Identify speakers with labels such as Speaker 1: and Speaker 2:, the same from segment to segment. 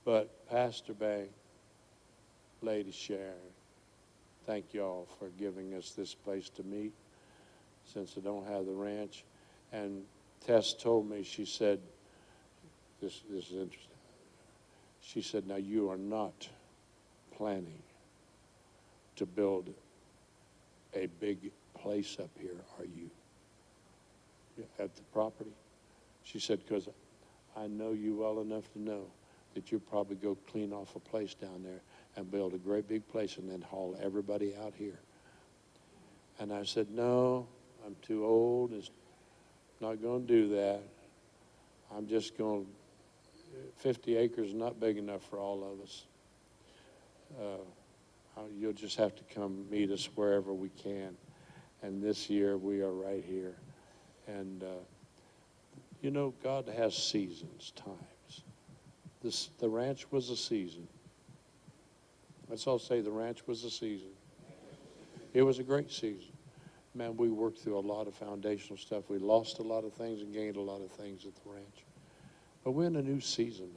Speaker 1: But Pastor Bank, Lady Sharon, thank y'all for giving us this place to meet since I don't have the ranch. And Tess told me, she said, this is interesting. She said, now you are not planning to build a big place up here, are you? At the property? She said, because I know you well enough to know that you'll probably go clean off a place down there and build a great big place and then haul everybody out here. And I said, no, I'm too old. It's not going to do that. I'm just going to, 50 acres is not big enough for all of us. You'll just have to come meet us wherever we can. And this year we are right here. And, you know, God has seasons, times. The ranch was a season. Let's all say the ranch was a season. It was a great season. Man, we worked through a lot of foundational stuff. We lost a lot of things and gained a lot of things at the ranch. But we're in a new season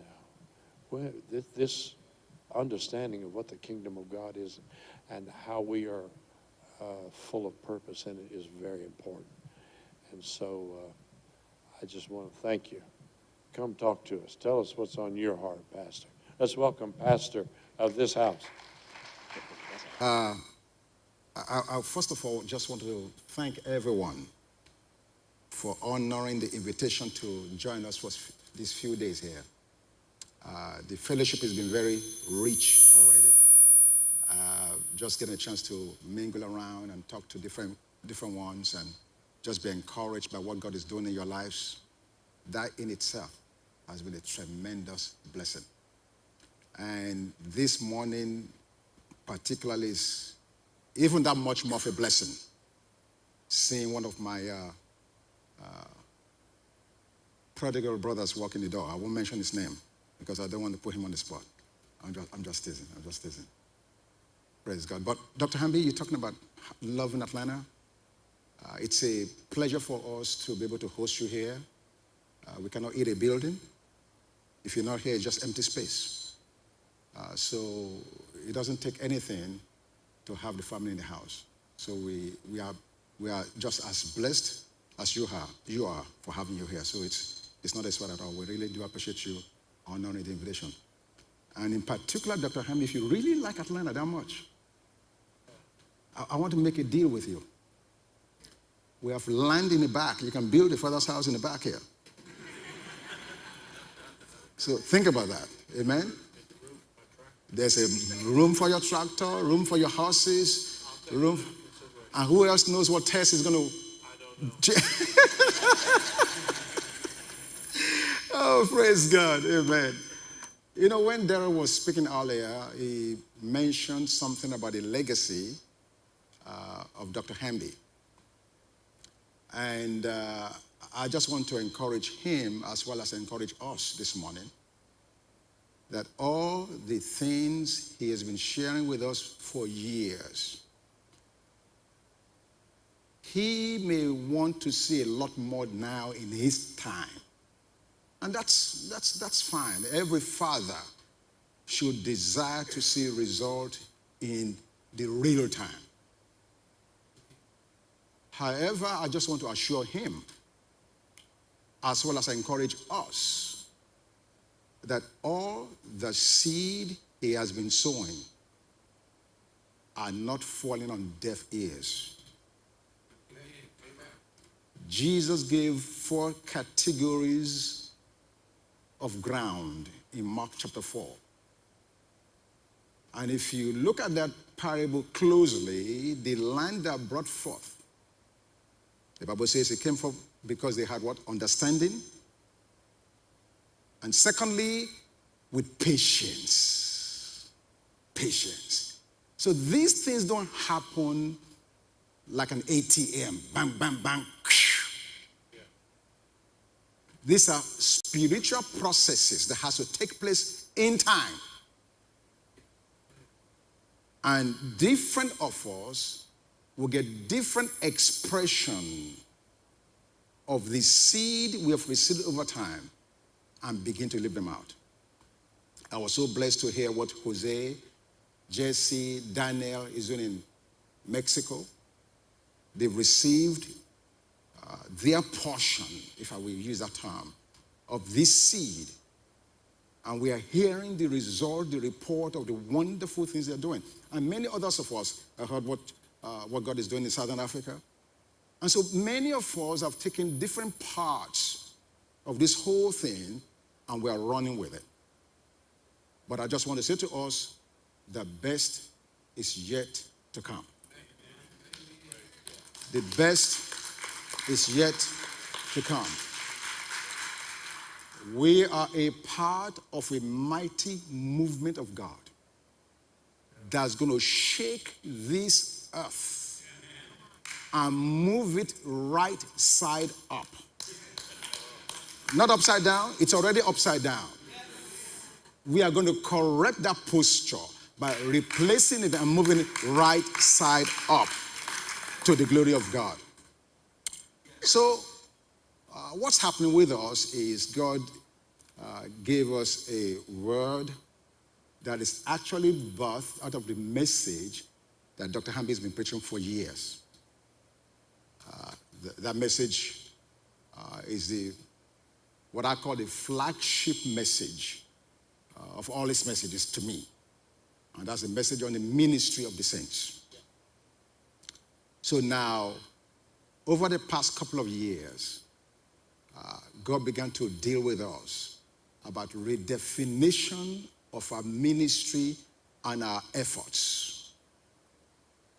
Speaker 1: now. This understanding of what the kingdom of God is and how we are full of purpose in it is very important. And so I just want to thank you. Come talk to us. Tell us what's on your heart, Pastor. Let's welcome Pastor of this house.
Speaker 2: I first of all just want to thank everyone for honoring the invitation to join us for these few days here. The fellowship has been very rich already. Just getting a chance to mingle around and talk to different ones and just be encouraged by what God is doing in your lives. That in itself has been a tremendous blessing. And this morning particularly is even that much more of a blessing. Seeing one of my prodigal brothers walk in the door. I won't mention his name because I don't want to put him on the spot. I'm just teasing. Praise God. But Dr. Hanby, you're talking about loving Atlanta. It's a pleasure for us to be able to host you here. We cannot eat a building. If you're not here, it's just empty space. So it doesn't take anything to have the family in the house. So we are just as blessed as you are for having you here. So it's not a sweat at all. We really do appreciate you honoring the invitation. And in particular, Dr. Hanby, if you really like Atlanta that much, I want to make a deal with you. We have land in the back. You can build a father's house in the back here. So think about that. Amen? There's a room for your tractor, room for your horses, room. And who else knows what Tess is going to... I don't know. Oh, praise God. Amen. You know, when Darrell was speaking earlier, he mentioned something about the legacy of Dr. Hanby. And I just want to encourage him as well as encourage us this morning that all the things he has been sharing with us for years, he may want to see a lot more now in his time. And that's fine. Every father should desire to see a result in the real time. However, I just want to assure him, as well as encourage us, that all the seed he has been sowing are not falling on deaf ears. Jesus gave 4 categories of ground in Mark chapter 4. And if you look at that parable closely, the land that brought forth, the Bible says it came forth because they had what? Understanding. And secondly, with patience. Patience. So these things don't happen like an ATM. Bang, bang, bang. These are spiritual processes that has to take place in time. And different of us will get different expression of the seed we have received over time and begin to live them out. I was so blessed to hear what Jose, Jesse, Daniel is doing in Mexico. They've received their portion, if I will use that term, of this seed. And we are hearing the result, the report of the wonderful things they're doing. And many others of us have heard what God is doing in Southern Africa. And so many of us have taken different parts of this whole thing, and we are running with it. But I just want to say to us, the best is yet to come. The best is yet to come. We are a part of a mighty movement of God that's going to shake this earth and move it right side up. Not upside down, it's already upside down. We are going to correct that posture by replacing it and moving it right side up to the glory of God. So, what's happening with us is God gave us a word that is actually birthed out of the message that Dr. Hanby has been preaching for years. That message is what I call the flagship message of all his messages to me. And that's the message on the ministry of the saints. So now, over the past couple of years, God began to deal with us about redefinition of our ministry and our efforts.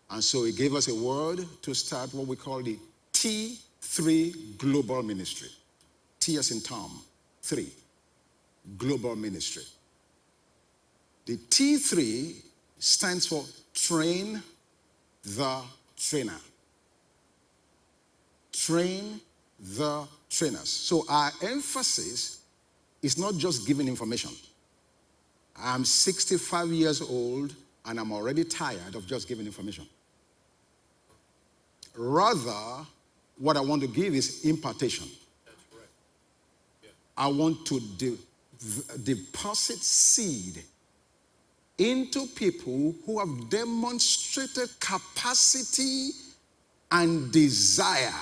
Speaker 2: And so he gave us a word to start what we call the T3 Global Ministry. T as in Tom, 3, Global Ministry. The T3 stands for Train the Trainer. Train the trainers. So our emphasis is not just giving information. I'm 65 years old and I'm already tired of just giving information. Rather, what I want to give is impartation. That's right. Yeah. I want to deposit seed into people who have demonstrated capacity and desire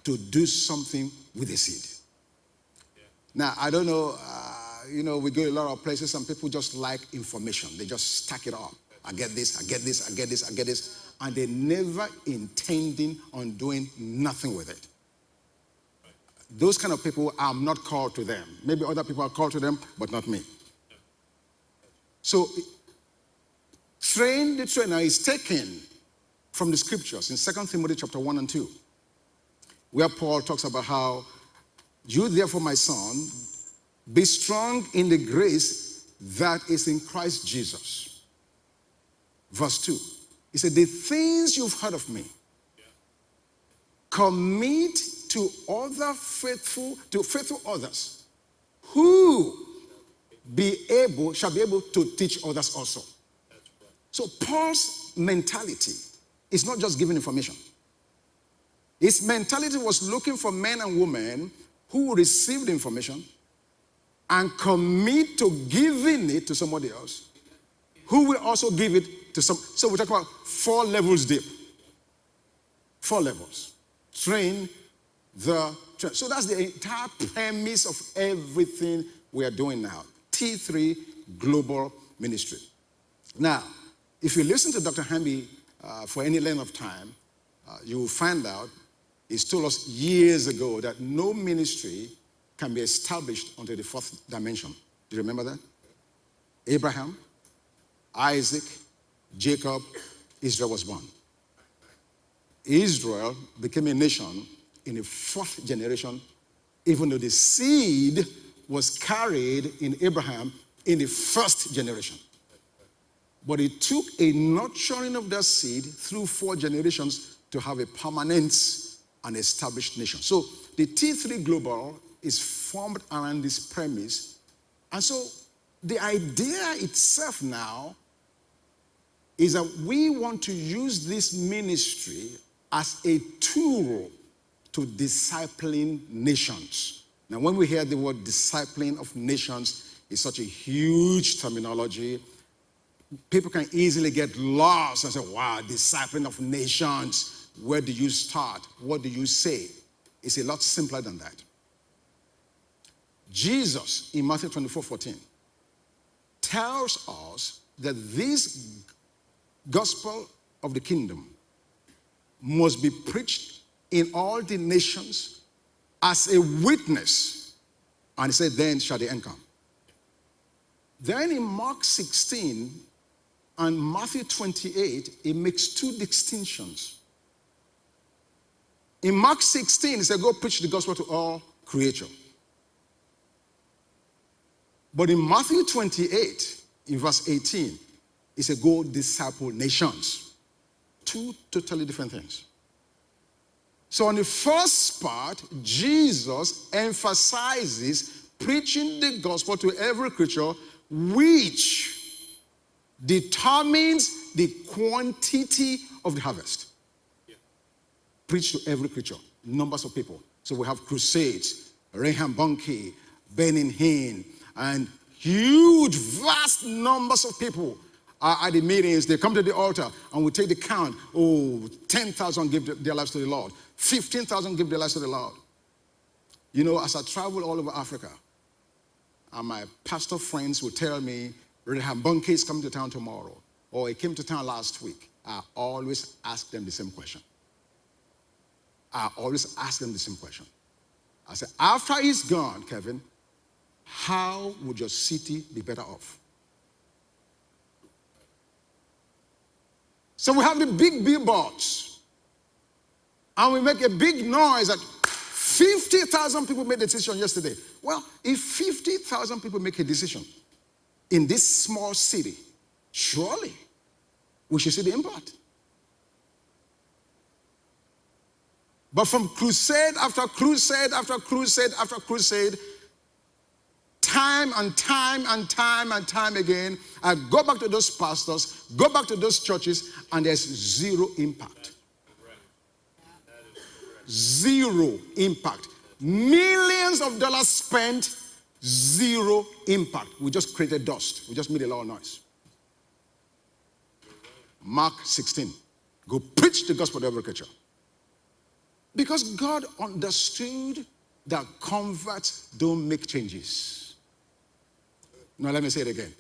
Speaker 2: to do something with the seed. Yeah. Now, I don't know, we go to a lot of places and people just like information. They just stack it up. I get this, I get this, I get this, I get this. And they're never intending on doing nothing with it. Those kind of people, I'm not called to them. Maybe other people are called to them, but not me. So, train the trainer is taken from the scriptures in 2 Timothy chapter 1 and 2, where Paul talks about how, you therefore, my son, be strong in the grace that is in Christ Jesus. Verse 2, he said, the things you've heard of me, commit to faithful others, who shall be able to teach others also. So Paul's mentality is not just giving information. His mentality was looking for men and women who received information and commit to giving it to somebody else, who will also give it to some. So we talk about 4 levels deep. 4 levels. Train the trainer. So that's the entire premise of everything we are doing now. T3 Global Ministry. Now, if you listen to Dr. Hanby for any length of time, you will find out he's told us years ago that no ministry can be established until the 4th dimension. Do you remember that? Abraham, Isaac, Jacob, Israel was born. Israel became a nation in the 4th generation, even though the seed was carried in Abraham in the 1st generation. But it took a nurturing of that seed through 4 generations to have a permanent and established nation. So the T3 Global is formed around this premise. And so the idea itself now is that we want to use this ministry as a tool to discipline nations. Now, when we hear the word discipling of nations, It's such a huge terminology. People can easily get lost and say, wow, discipling of nations. Where do you start? What do you say? It's a lot simpler than that. Jesus, in Matthew 24:14, tells us that this gospel of the kingdom must be preached in all the nations as a witness. And he said, then shall the end come. Then in Mark 16 and Matthew 28, it makes two distinctions. In Mark 16, he said, go preach the gospel to all creation. But in Matthew 28, in verse 18, he said, go disciple nations. Two totally different things. So on the first part, Jesus emphasizes preaching the gospel to every creature, which determines the quantity of the harvest. Yeah. Preach to every creature, numbers of people. So we have crusades, Hanby, Benin Hinn, and huge, vast numbers of people are at the meetings. They come to the altar and we take the count. 10,000 give their lives to the Lord. 15,000 give their lives to the Lord. You know, as I travel all over Africa, and my pastor friends will tell me, Hanby is coming to town tomorrow, or he came to town last week. I always ask them the same question. I say, after he's gone, Kevin, how would your city be better off? So we have the big billboards, and we make a big noise that 50,000 people made a decision yesterday. Well, if 50,000 people make a decision in this small city, surely we should see the impact. But from crusade after crusade after crusade after crusade, time and time again, I go back to those pastors, go back to those churches, and there's zero impact. Zero impact. Millions of dollars spent, zero impact. We just created dust. We just made a lot of noise. Mark 16. Go preach the gospel to every creature. Because God understood that converts don't make changes. Now let me say it again.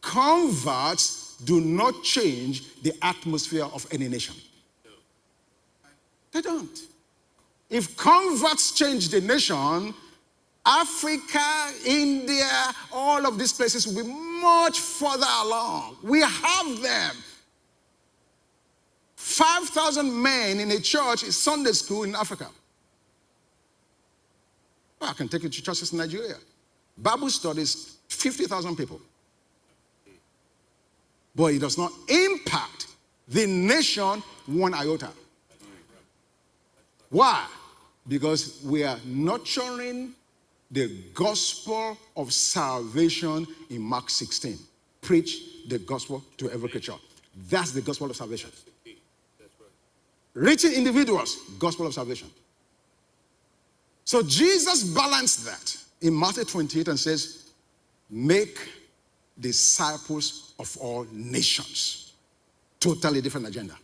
Speaker 2: Converts do not change the atmosphere of any nation. They don't. If converts change the nation, Africa, India, all of these places will be much further along. We have them. 5,000 men in a church is Sunday school in Africa. Well, I can take you to churches in Nigeria. Bible studies, 50,000 people. But it does not impact the nation one iota. Why? Because we are nurturing the gospel of salvation in Mark 16. Preach the gospel to every creature. That's the gospel of salvation. Reaching individuals, gospel of salvation. So Jesus balanced that in Matthew 28 and says, make disciples of all nations. Totally different agenda.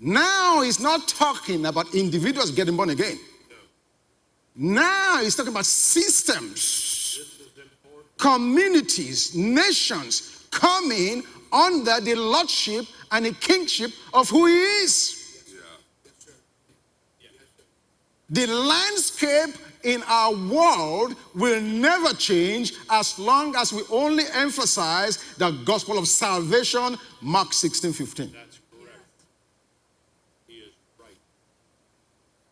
Speaker 2: Now he's not talking about individuals getting born again. Now he's talking about systems, communities, nations coming under the lordship and the kingship of who he is. The landscape in our world will never change as long as we only emphasize the gospel of salvation, Mark 16:15.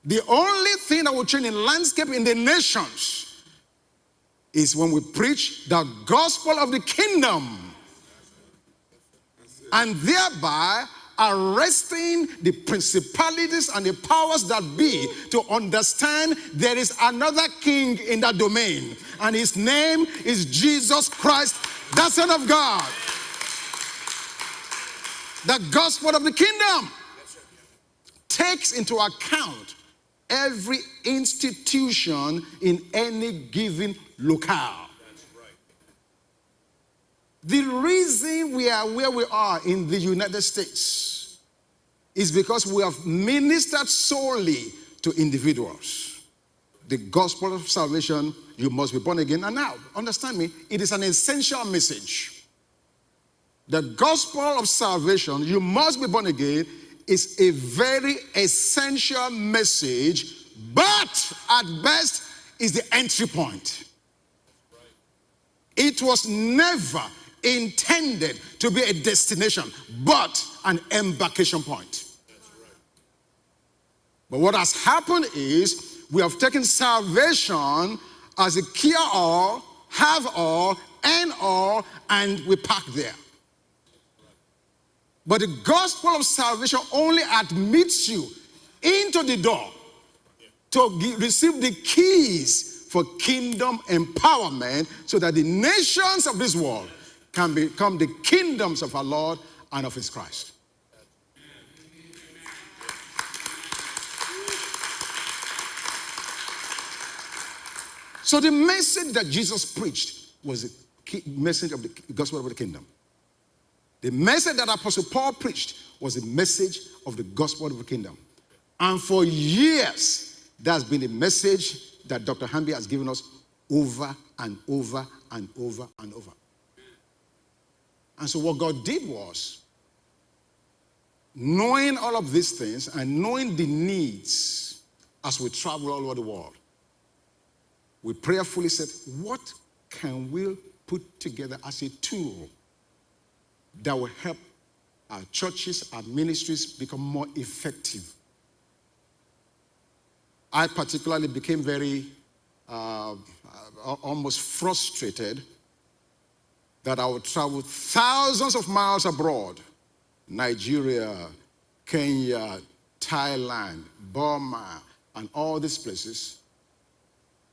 Speaker 2: The only thing that will change in landscape in the nations is when we preach the gospel of the kingdom and thereby arresting the principalities and the powers that be to understand there is another king in that domain, and his name is Jesus Christ, the Son of God. The gospel of the kingdom takes into account every institution in any given locale. The reason we are where we are in the United States is because we have ministered solely to individuals. The gospel of salvation, you must be born again. And now, understand me, it is an essential message. The gospel of salvation, you must be born again, is a very essential message, but at best is the entry point. It was never intended to be a destination, but an embarkation point. But what has happened is we have taken salvation as a cure all, have all, end all, and we park there. But the gospel of salvation only admits you into the door to receive the keys for kingdom empowerment so that the nations of this world can become the kingdoms of our Lord and of his Christ. So the message that Jesus preached was the message of the gospel of the kingdom. The message that Apostle Paul preached was the message of the gospel of the kingdom. And for years, that's been the message that Dr. Hanby has given us over and over and over and over. And so what God did was, knowing all of these things and knowing the needs as we travel all over the world, we prayerfully said, what can we put together as a tool that will help our churches, our ministries become more effective? I particularly became very almost frustrated that I would travel thousands of miles abroad, Nigeria, Kenya, Thailand, Burma, and all these places,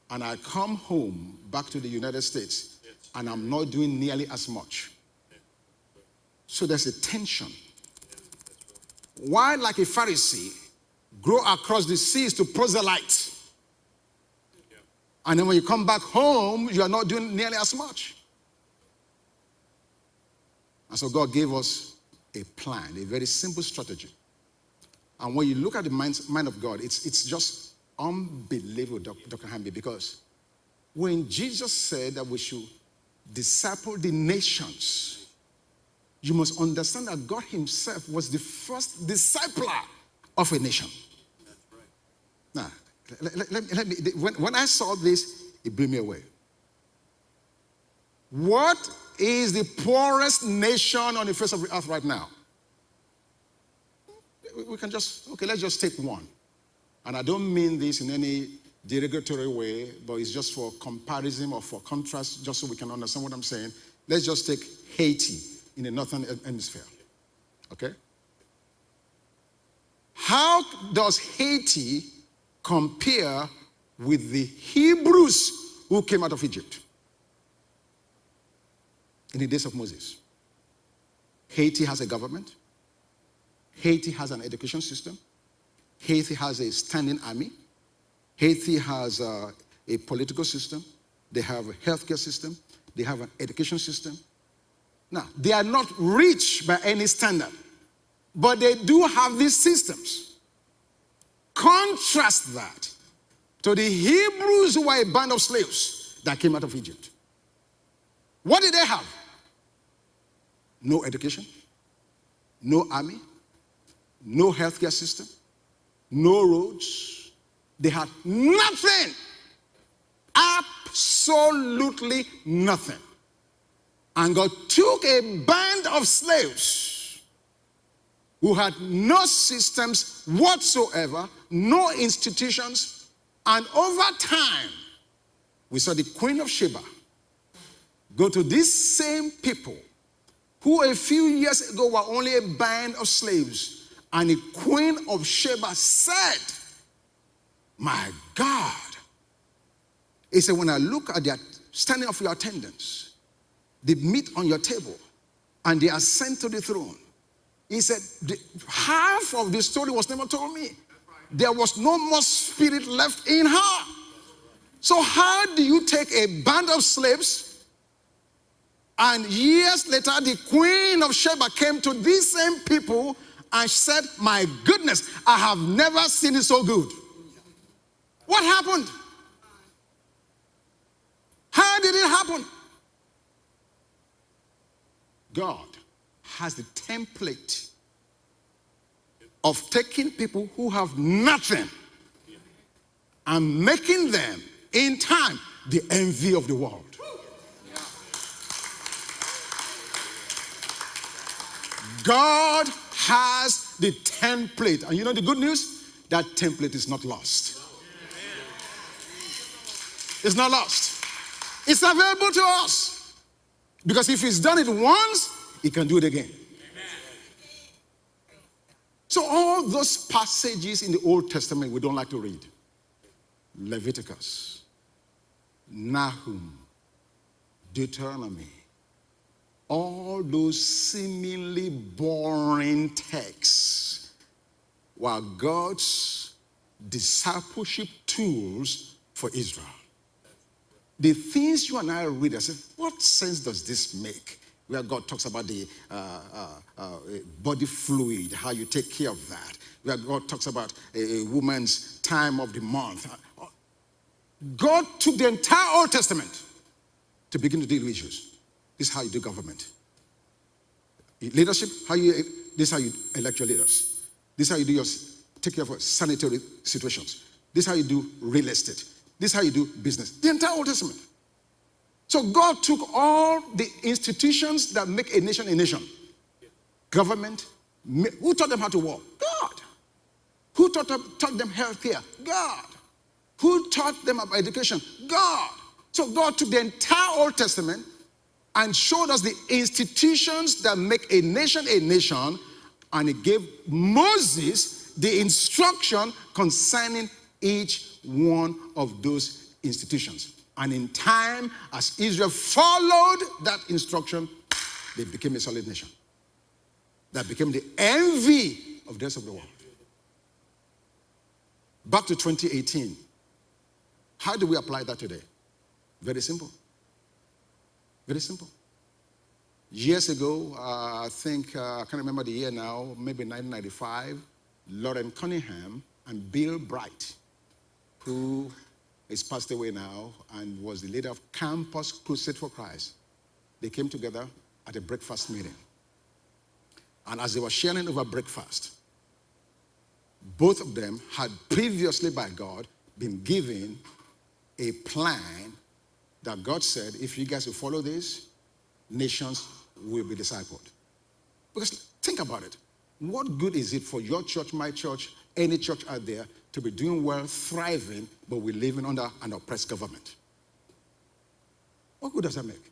Speaker 2: and I come home back to the United States, and I'm not doing nearly as much. So there's a tension. Why, like a Pharisee, grow across the seas to proselyte, and then when you come back home, you are not doing nearly as much? And so God gave us a plan, a very simple strategy. And when you look at the mind of God, it's just unbelievable, Dr. Hanby, because when Jesus said that we should disciple the nations, you must understand that God himself was the first discipler of a nation. Now, let me when I saw this, it blew me away. What is the poorest nation on the face of the earth right now? We can let's just take one. And I don't mean this in any derogatory way, but it's just for comparison or for contrast, just so we can understand what I'm saying. Let's just take Haiti in the northern hemisphere. Okay? How does Haiti compare with the Hebrews who came out of Egypt in the days of Moses? Haiti has a government. Haiti has an education system. Haiti has a standing army. Haiti has a political system. They have a healthcare system. They have an education system. Now, they are not rich by any standard, but they do have these systems. Contrast that to the Hebrews who were a band of slaves that came out of Egypt. What did they have? No education, no army, no healthcare system, no roads. They had nothing. Absolutely nothing. And God took a band of slaves who had no systems whatsoever, no institutions, and over time, we saw the Queen of Sheba go to these same people who a few years ago were only a band of slaves. And the Queen of Sheba said, my God. He said, when I look at the standing of your attendants, the meat on your table, and the ascent to the throne, he said, half of the story was never told me. There was no more spirit left in her. So how do you take a band of slaves And years later, the queen of Sheba came to these same people and said, my goodness, I have never seen it so good. What happened? How did it happen? God has the template of taking people who have nothing and making them, in time, the envy of the world. God has the template. And you know the good news? That template is not lost. It's not lost. It's available to us. Because if he's done it once, he can do it again. So all those passages in the Old Testament we don't like to read. Leviticus, Nahum, Deuteronomy, all those seemingly boring texts were God's discipleship tools for Israel. The things you and I read, I say, what sense does this make? Where God talks about the body fluid, how you take care of that. Where God talks about a woman's time of the month. God took the entire Old Testament to begin to deal with issues. This is how you do government. Leadership, this is how you elect your leaders. This is how you do take care of sanitary situations. This is how you do real estate. This is how you do business. The entire Old Testament. So God took all the institutions that make a nation a nation. Government. Who taught them how to walk? God. Who taught them health care? God. Who taught them about education? God. So God took the entire Old Testament and showed us the institutions that make a nation, and he gave Moses the instruction concerning each one of those institutions. And in time, as Israel followed that instruction, they became a solid nation. That became the envy of the rest of the world. Back to 2018. How do we apply that today? Very simple. Very simple. Years ago, I think, I can't remember the year now, maybe 1995, Lauren Cunningham and Bill Bright, who is passed away now and was the leader of Campus Crusade for Christ, they came together at a breakfast meeting. And as they were sharing over breakfast, both of them had previously by God been given a plan that God said, if you guys will follow this, nations will be discipled. Because think about it. What good is it for your church, my church, any church out there to be doing well, thriving, but we're living under an oppressed government? What good does that make?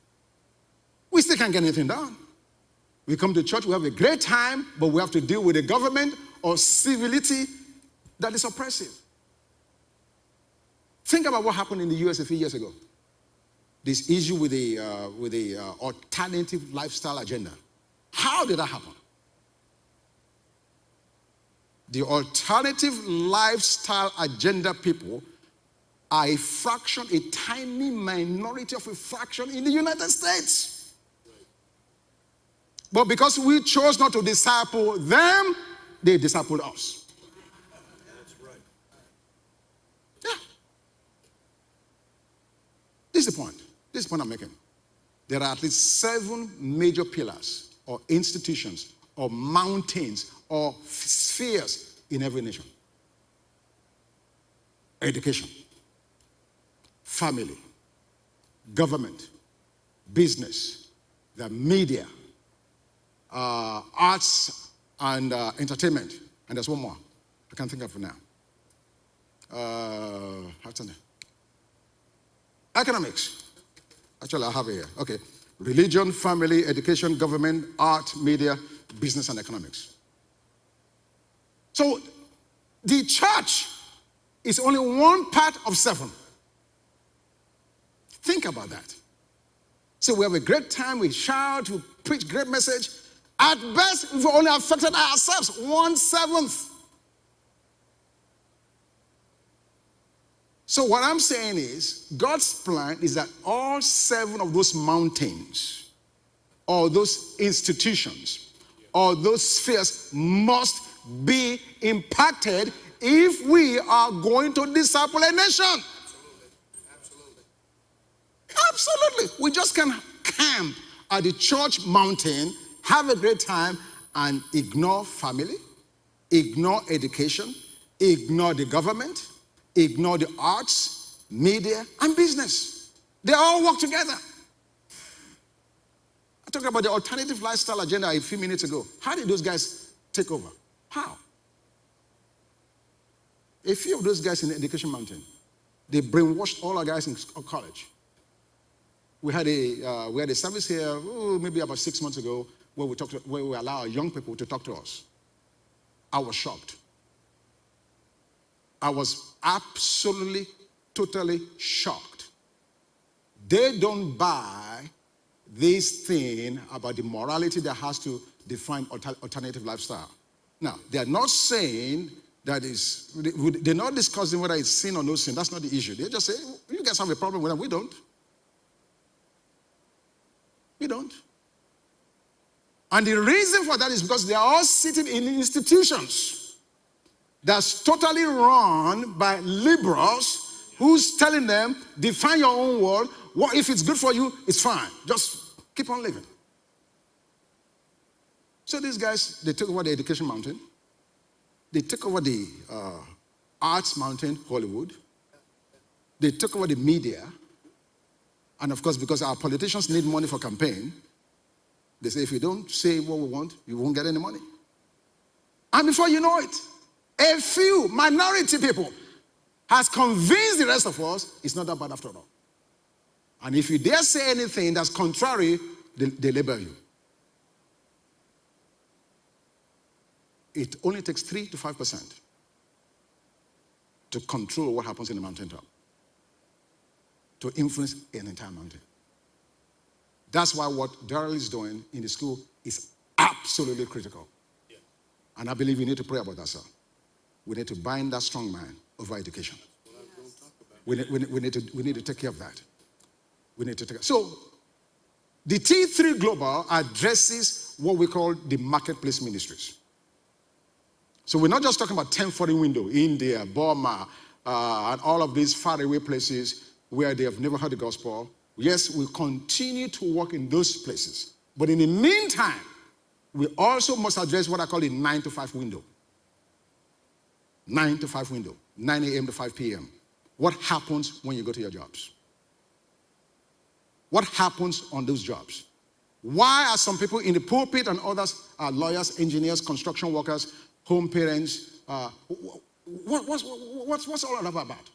Speaker 2: We still can't get anything done. We come to church, we have a great time, but we have to deal with a government or civility that is oppressive. Think about what happened in the US a few years ago. This issue with the alternative lifestyle agenda. How did that happen? The alternative lifestyle agenda people are a fraction, a tiny minority of a fraction in the United States. But because we chose not to disciple them, they discipled us.
Speaker 3: That's right.
Speaker 2: Yeah. This is the point. This is the point I'm making. There are at least 7 major pillars or institutions or mountains or spheres in every nation. Education, family, government, business, the media, arts and entertainment. And there's one more. I can't think of it now. What's the name? Economics. Actually, I have it here. Okay. Religion, family, education, government, art, media, business, and economics. So, the church is only one part of 7. Think about that. So we have a great time, we shout, we preach great message. At best, we've only affected ourselves 1/7. So what I'm saying is, God's plan is that all 7 of those mountains or those institutions or those spheres must be impacted if we are going to disciple a nation. Absolutely. We just can camp at the church mountain, have a great time, and ignore family, ignore education, ignore the government, ignore the arts, media, and business. They all work together. I talked about the alternative lifestyle agenda a few minutes ago. How did those guys take over? How? A few of those guys in the education mountain, they brainwashed all our guys in college. We had a service here, maybe about 6 months ago, where we allow our young people to talk to us. I was shocked. I was absolutely, totally shocked. They don't buy this thing about the morality that has to define alternative lifestyle. Now, they're not saying they're not discussing whether it's sin or no sin. That's not the issue. They just say, you guys have a problem with that. We don't. We don't. And the reason for that is because they are all sitting in institutions that's totally run by liberals who's telling them, define your own world. What if it's good for you, it's fine. Just keep on living. So these guys, they took over the education mountain. They took over the arts mountain, Hollywood. They took over the media. And of course, because our politicians need money for campaign, they say, if you don't say what we want, you won't get any money. And before you know it, a few minority people has convinced the rest of us it's not that bad after all. And if you dare say anything that's contrary, they label you. It only takes 3 to 5% to control what happens in the mountaintop, to influence an entire mountain. That's why what Daryl is doing in the school is absolutely critical. Yeah. And I believe we need to pray about that, sir. We need to bind that strong man over education. We need to take care of that. We need to take care. So, the T3 Global addresses what we call the marketplace ministries. So we're not just talking about 1040 window, India, Burma, and all of these faraway places where they have never heard the gospel. Yes, we continue to work in those places. But in the meantime, we also must address what I call the 9 to 5 window. 9 to 5 window, 9 a.m. to 5 p.m. What happens when you go to your jobs? What happens on those jobs? Why are some people in the pulpit and others are lawyers, engineers, construction workers, home parents? What's all of that about?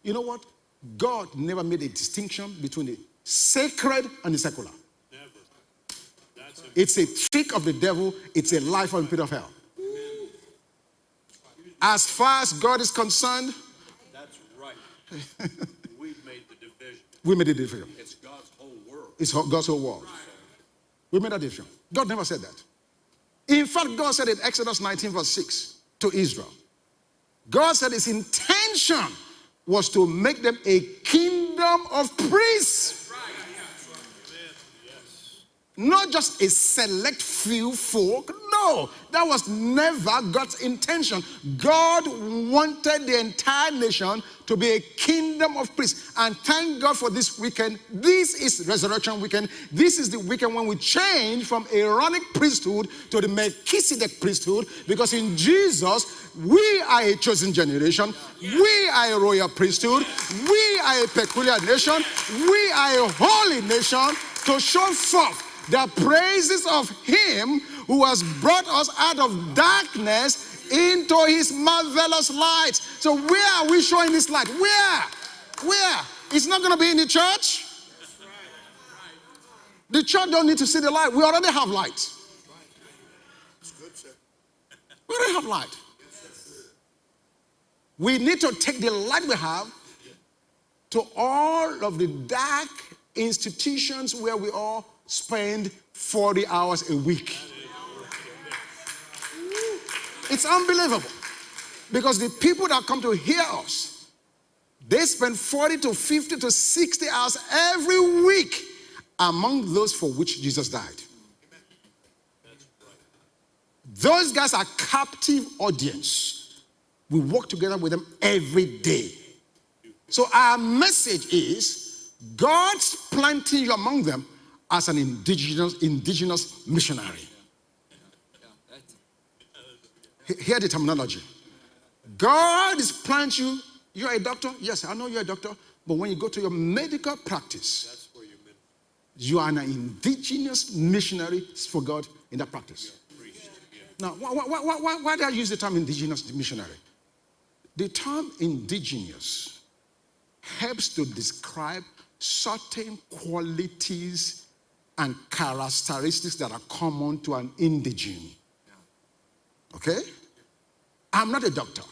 Speaker 2: You know what? God never made a distinction between the sacred and the secular.
Speaker 3: Never. That's it.
Speaker 2: It's a trick of the devil. It's a lie from the pit of hell. As far as God is concerned,
Speaker 3: That's right. We've made the division.
Speaker 2: we made a division.
Speaker 3: It's God's whole world.
Speaker 2: It's God's whole world. We made a division. God never said that. In fact, God said in Exodus 19 verse 6 to Israel, God said his intention was to make them a kingdom of priests. Not just a select few folk. No, that was never God's intention. God wanted the entire nation to be a kingdom of priests. And thank God for this weekend. This is Resurrection Weekend. This is the weekend when we change from Aaronic priesthood to the Melchizedek priesthood. Because in Jesus, we are a chosen generation. We are a royal priesthood. We are a peculiar nation. We are a holy nation to show forth the praises of him who has brought us out of darkness into his marvelous light. So where are we showing this light? Where? It's not going to be in the church. The church don't need to see the light. We already have light. We already have light. We need to take the light we have to all of the dark institutions where we all spend 40 hours a week. It's unbelievable. Because the people that come to hear us, they spend 40 to 50 to 60 hours every week. among those for which Jesus died. Those guys are captive audience. We work together with them every day. So our message is God's planting you among them as an indigenous missionary. Hear the terminology. God is planting you. You're a doctor? Yes, I know you're a doctor. But when you go to your medical practice, you are an indigenous missionary for God in that practice. Now, why do I use the term indigenous missionary? The term indigenous helps to describe certain qualities and characteristics that are common to an indigene. Okay? I'm not a doctor.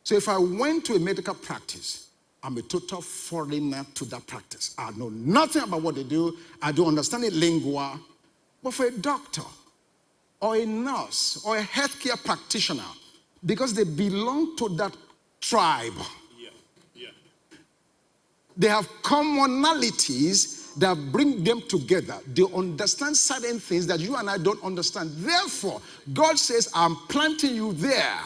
Speaker 2: So if I went to a medical practice, I'm a total foreigner to that practice. I know nothing about what they do. I don't understand the lingua. But for a doctor or a nurse or a healthcare practitioner, because they belong to that tribe, they have commonalities that bring them together. They understand certain things that you and I don't understand. Therefore, God says, I'm planting you there.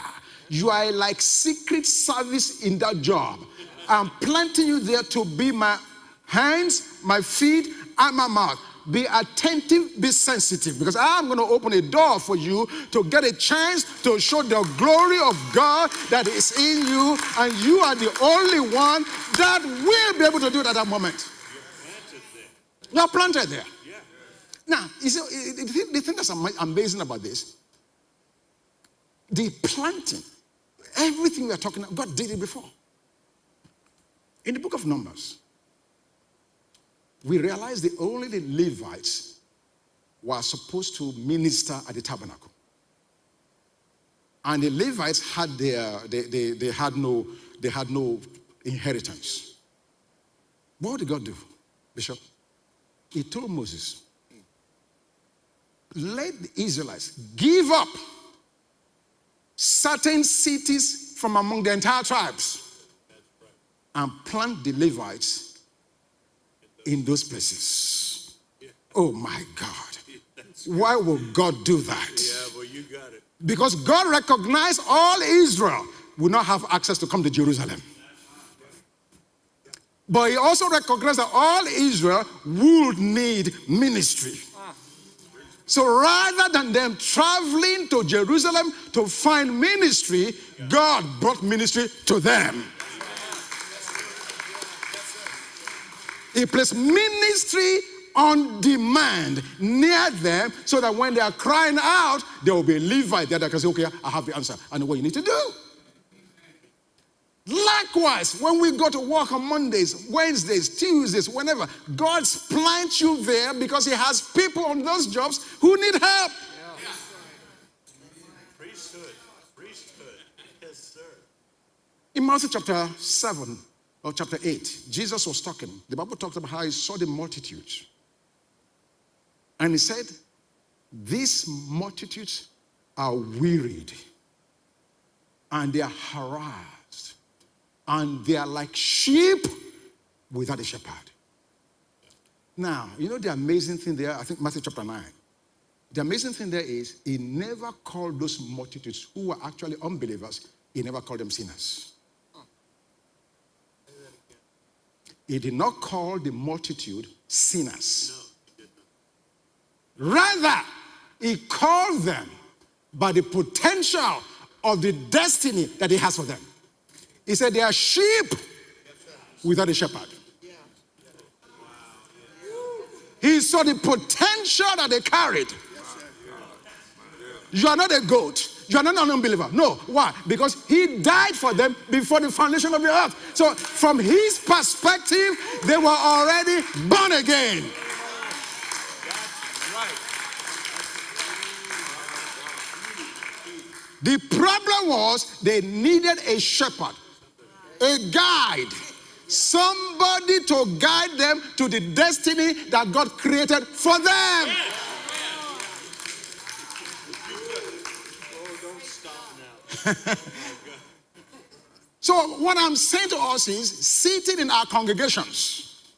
Speaker 2: You are like secret service in that job. I'm planting you there to be my hands, my feet, and my mouth. Be attentive, be sensitive, because I'm going to open a door for you to get a chance to show the glory of God that is in you, and you are the only one that will be able to do it at that moment. You're planted there. Now, you see, the thing that's amazing about this, the planting, everything we're talking about, God did it before. In the book of Numbers, we realize that only the Levites were supposed to minister at the tabernacle. And the Levites had they had no inheritance. What did God do, Bishop? He told Moses, let the Israelites give up certain cities from among the entire tribes and plant the Levites in those places. Oh my God. Why would God do that?
Speaker 3: Yeah, well, you got it.
Speaker 2: Because God recognized all Israel would not have access to come to Jerusalem. But he also recognized that all Israel would need ministry. So rather than them traveling to Jerusalem to find ministry, God brought ministry to them. He placed ministry on demand near them so that when they are crying out, there will be a Levite there that can say, okay, I have the answer. I know what you need to do. Likewise, when we go to work on Mondays, Wednesdays, Tuesdays, whenever, God plants you there because he has people on those jobs who need help.
Speaker 3: Yeah. Priesthood. Yes, sir.
Speaker 2: In Matthew chapter 7 or chapter 8, Jesus was talking. The Bible talks about how he saw the multitudes. And he said, these multitudes are wearied and they are harassed and they are like sheep without a shepherd. Now, you know the amazing thing there, I think Matthew chapter 9. The amazing thing there is he never called those multitudes who were actually unbelievers, he never called them sinners. He did not call the multitude sinners.
Speaker 3: No, he did not.
Speaker 2: Rather, he called them by the potential of the destiny that he has for them. He said they are sheep without a shepherd. He saw the potential that they carried. You are not a goat. You are not an unbeliever. No. Why? Because he died for them before the foundation of the earth. So from his perspective, they were already born again. The problem was they needed a shepherd, a guide, somebody to guide them to the destiny that God created for them.
Speaker 3: Oh, don't stop now.
Speaker 2: So what I'm saying to us is, sitting in our congregations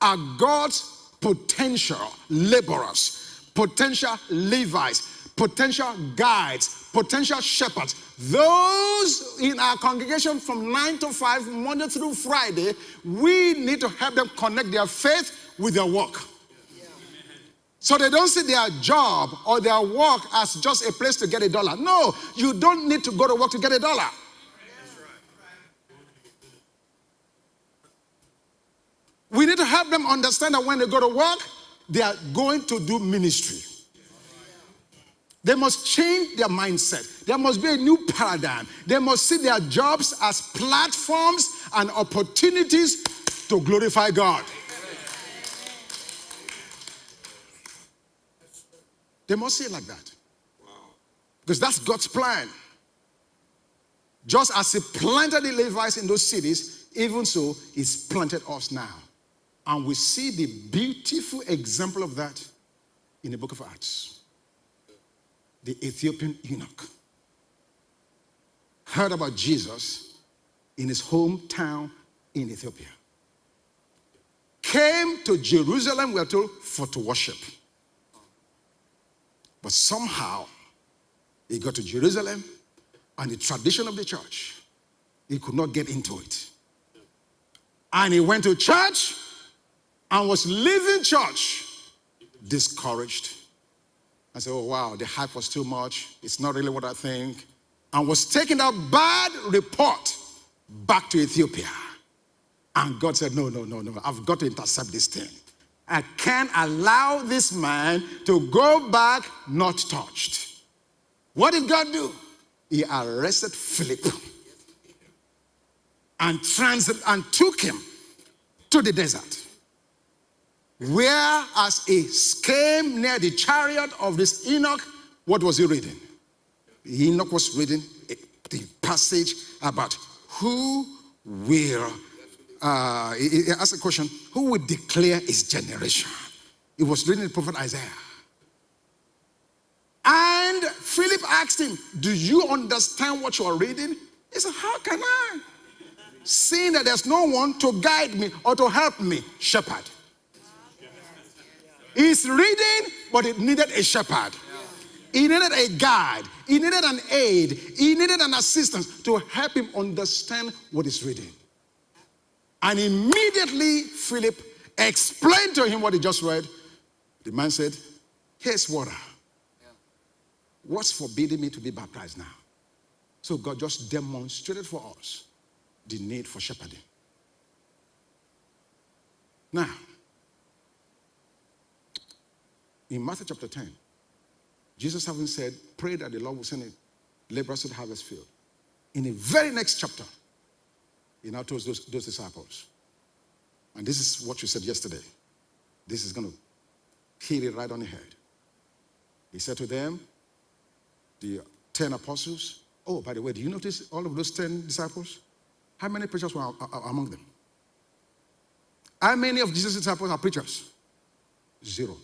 Speaker 2: are God's potential laborers, potential Levites, potential guides, potential shepherds. Those in our congregation from 9 to 5, Monday through Friday, we need to help them connect their faith with their work. So they don't see their job or their work as just a place to get $1. No, you don't need to go to work to get $1. We need to help them understand that when they go to work, they are going to do ministry. They must change their mindset. There must be a new paradigm. They must see their jobs as platforms and opportunities to glorify God. They must see it like that. Because that's God's plan. Just as He planted the Levites in those cities, even so, He's planted us now. And we see the beautiful example of that in the book of Acts. The Ethiopian eunuch heard about Jesus in his hometown in Ethiopia. Came to Jerusalem, we are told, for to worship. But somehow, he got to Jerusalem, and the tradition of the church, he could not get into it. And he went to church and was leaving church discouraged. I said, oh wow, the hype was too much. It's not really what I think. And was taking that bad report back to Ethiopia. And God said, no, I've got to intercept this thing. I can't allow this man to go back not touched. What did God do? He arrested Philip and took him to the desert. Where, as he came near the chariot of this Enoch, what was he reading? Enoch was reading the passage about who will, he asked a question, who will declare his generation? He was reading the prophet Isaiah. And Philip asked him, do you understand what you are reading? He said, how can I? Seeing that there's no one to guide me or to help me, shepherd. He's reading, but it needed a shepherd. He needed a guide. He needed an aid. He needed an assistant to help him understand what he's reading. And immediately, Philip explained to him what he just read. The man said, here's water. What's forbidding me to be baptized now? So God just demonstrated for us the need for shepherding. Now, in Matthew chapter 10, Jesus having said, pray that the Lord will send a laborers to the harvest field. In the very next chapter, he now told those disciples, and this is what you said yesterday. This is going to hit it right on the head. He said to them, the 10 apostles, oh, by the way, do you notice all of those 10 disciples? How many preachers were among them? How many of Jesus' disciples are preachers? Zero.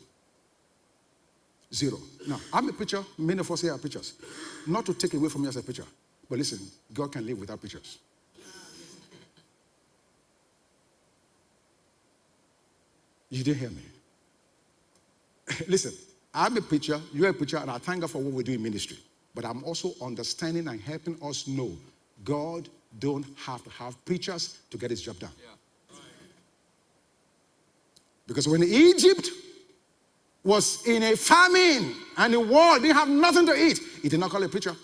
Speaker 2: Now, I'm a preacher. Many of us here are preachers. Not to take away from me as a preacher. But listen, God can live without preachers. You didn't hear me. Listen, I'm a preacher, you're a preacher, and I thank God for what we do in ministry. But I'm also understanding and helping us know God don't have to have preachers to get his job done. Yeah. Because when Egypt was in a famine and the world didn't have nothing to eat, he did not call a preacher.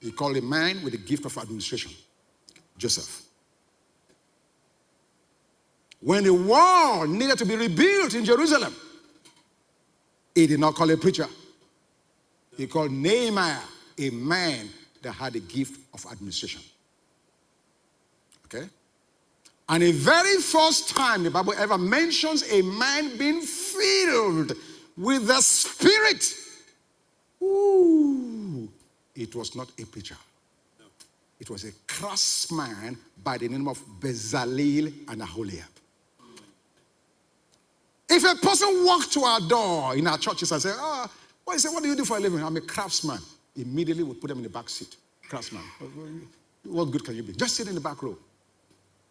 Speaker 2: He called a man with the gift of administration, Joseph. When the wall needed to be rebuilt in Jerusalem, he did not call a preacher. He called Nehemiah, a man that had the gift of administration. Okay? And the very first time the Bible ever mentions a man being filled with the Spirit, it was not a preacher. It was a craftsman by the name of Bezalel and Aholiab. If a person walked to our door in our churches and said, what do you do for a living? I'm a craftsman. Immediately we put them in the back seat. Craftsman. What good can you be? Just sit in the back row.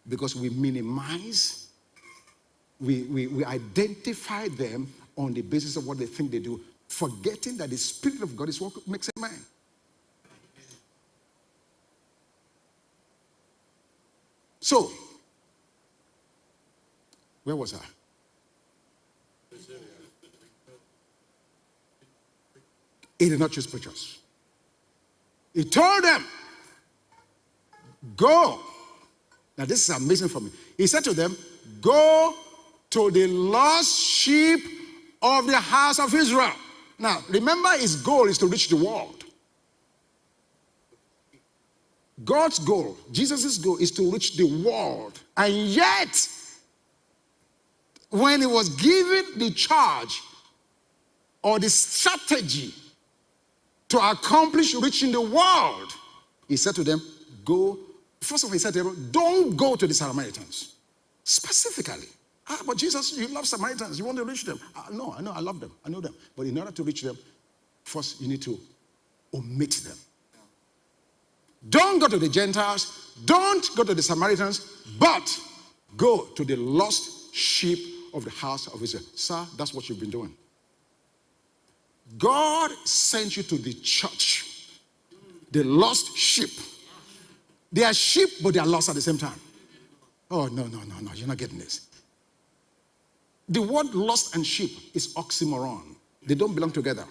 Speaker 2: Because we minimize we identify them on the basis of what they think they do, forgetting that the Spirit of God is what makes a man. So, where was I? He did not choose preachers. He told them, go. Now, this is amazing for me. He said to them, go to the lost sheep of the house of Israel. Now, remember, his goal is to reach the world. God's goal, Jesus' goal, is to reach the world. And yet, when he was given the charge or the strategy to accomplish reaching the world, he said to them, go. First of all, he said to them, don't go to the Samaritans. Specifically. But Jesus, you love Samaritans. You want to reach them. No, I know, I love them. I know them. But in order to reach them, first you need to omit them. Don't go to the Gentiles. Don't go to the Samaritans. But go to the lost sheep of the house of Israel. Sir, that's what you've been doing. God sent you to the church. The lost sheep. They are sheep, but they are lost at the same time. Oh, no, you're not getting this. The word lost and sheep is oxymoron. They don't belong together.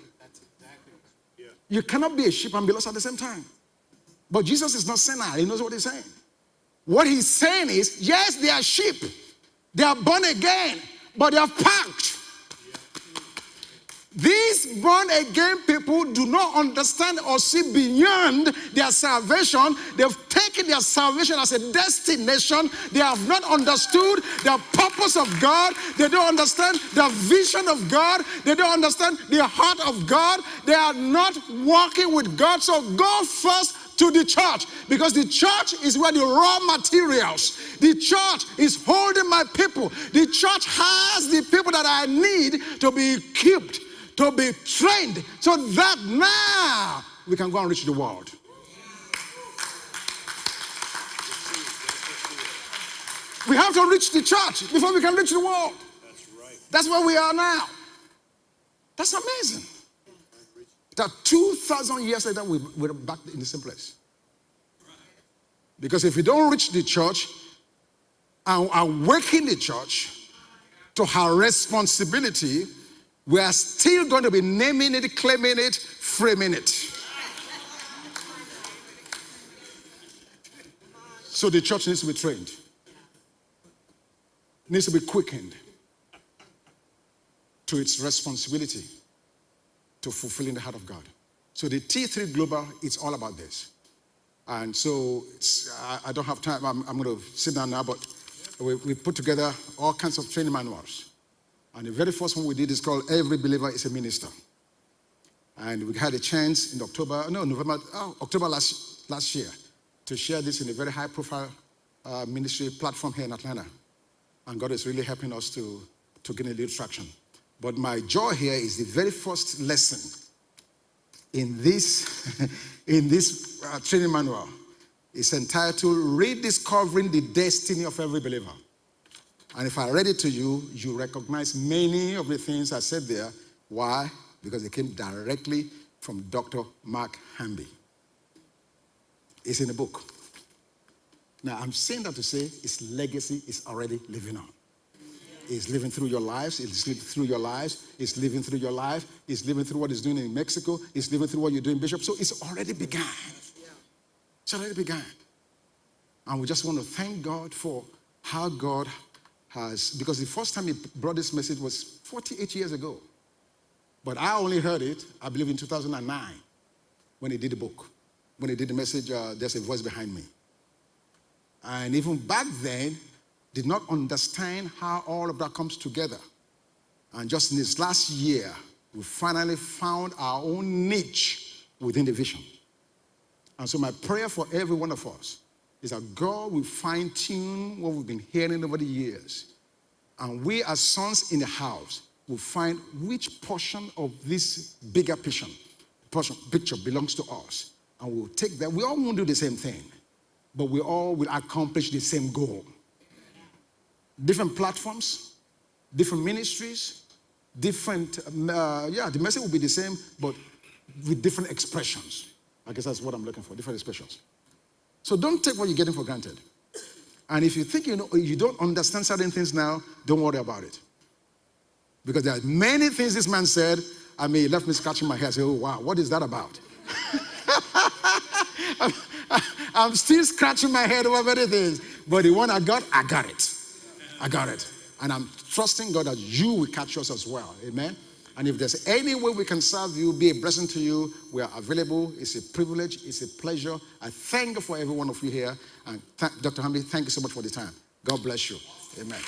Speaker 2: You cannot be a sheep and be lost at the same time. But Jesus is not saying that. He knows what he's saying. What he's saying is, yes, they are sheep. They are born again, but they are packed. These born again people do not understand or see beyond their salvation. They've taken their salvation as a destination. They have not understood the purpose of God. They don't understand the vision of God. They don't understand the heart of God. They are not walking with God. So go first to the church, because the church is where the raw materials, the church is holding my people. The church has the people that I need to be equipped, to be trained, so that now we can go and reach the world. We have to reach the church before we can reach the world.
Speaker 3: That's right.
Speaker 2: That's where we are now. That's amazing. That 2,000 years later, we're back in the same place. Because if we don't reach the church and awaken the church to her responsibility, we are still going to be naming it, claiming it, framing it. So the church needs to be trained, needs to be quickened to its responsibility to fulfilling the heart of God. So the T3 Global, it's all about this. And so I don't have time. I'm going to sit down now, but we put together all kinds of training manuals. And the very first one we did is called Every Believer is a Minister. And we had a chance in October last year to share this in a very high-profile ministry platform here in Atlanta. And God is really helping us to gain a little traction. But my joy here is the very first lesson in this, training manual. It's entitled Rediscovering the Destiny of Every Believer. And if I read it to you, you recognize many of the things I said there. Why? Because they came directly from Dr. Mark Hanby. It's in the book. Now, I'm saying that to say his legacy is already living on. It's living through your lives. It's living through your lives. It's living through your life. It's living through what it's doing in Mexico. It's living through what you're doing, Bishop. So it's already begun. It's already begun. And we just want to thank God for how God has, because the first time he brought this message was 48 years ago. But I only heard it, I believe, in 2009 when he did the book. When he did the message, There's a Voice Behind Me. And even back then, did not understand how all of that comes together. And just in this last year, we finally found our own niche within the vision. And so my prayer for every one of us is that God will fine-tune what we've been hearing over the years. And we as sons in the house will find which portion of this bigger picture belongs to us. And we'll take that. We all won't do the same thing, but we all will accomplish the same goal. Different platforms, different ministries, different, the message will be the same, but with different expressions. I guess that's what I'm looking for, different expressions. So don't take what you're getting for granted. And if you think you don't understand certain things now, don't worry about it. Because there are many things this man said, it left me scratching my head. I say, oh, wow, what is that about? I'm still scratching my head over many things. But the one I got it. I got it. And I'm trusting God that you will catch us as well. Amen? And if there's any way we can serve you, be a blessing to you, we are available. It's a privilege. It's a pleasure. I thank you for every one of you here. And Dr. Hanby, thank you so much for the time. God bless you. Amen.